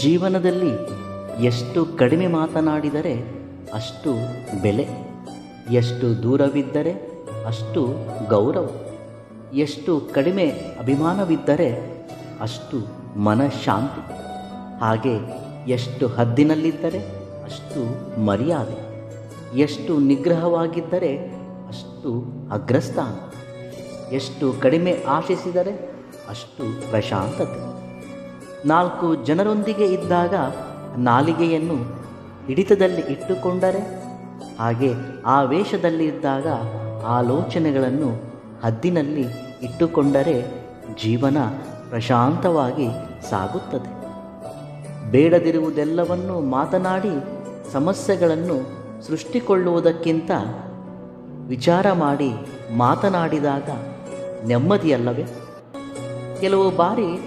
ಜೀವನದಲ್ಲಿ ಎಷ್ಟು ಕಡಿಮೆ ಮಾತನಾಡಿದರೆ ಅಷ್ಟು ಬೆಲೆ, ಎಷ್ಟು ದೂರವಿದ್ದರೆ ಅಷ್ಟು ಗೌರವ, ಎಷ್ಟು ಕಡಿಮೆ ಅಭಿಮಾನವಿದ್ದರೆ ಅಷ್ಟು ಮನಃಶಾಂತಿ, ಹಾಗೆ ಎಷ್ಟು ಹದ್ದಿನಲ್ಲಿದ್ದರೆ ಅಷ್ಟು ಮರ್ಯಾದೆ, ಎಷ್ಟು ನಿಗ್ರಹವಾಗಿದ್ದರೆ ಅಷ್ಟು ಅಗ್ರಸ್ಥಾನ, ಎಷ್ಟು ಕಡಿಮೆ ಆಶಿಸಿದರೆ ಅಷ್ಟು ಪ್ರಶಾಂತತೆ. 4 ಜನರೊಂದಿಗೆ ಇದ್ದಾಗ ನಾಲಿಗೆಯನ್ನು ಹಿಡಿತದಲ್ಲಿ ಇಟ್ಟುಕೊಂಡರೆ, ಹಾಗೆ ಆವೇಶದಲ್ಲಿದ್ದಾಗ ಆಲೋಚನೆಗಳನ್ನು ಹದ್ದಿನಲ್ಲಿ ಇಟ್ಟುಕೊಂಡರೆ ಜೀವನ ಪ್ರಶಾಂತವಾಗಿ ಸಾಗುತ್ತದೆ. ಬೇಡದಿರುವುದೆಲ್ಲವನ್ನು ಮಾತನಾಡಿ ಸಮಸ್ಯೆಗಳನ್ನು ಸೃಷ್ಟಿಕೊಳ್ಳುವುದಕ್ಕಿಂತ ವಿಚಾರ ಮಾಡಿ ಮಾತನಾಡಿದಾಗ ನೆಮ್ಮದಿಯಲ್ಲವೇ? ಕೆಲವು ಬಾರಿ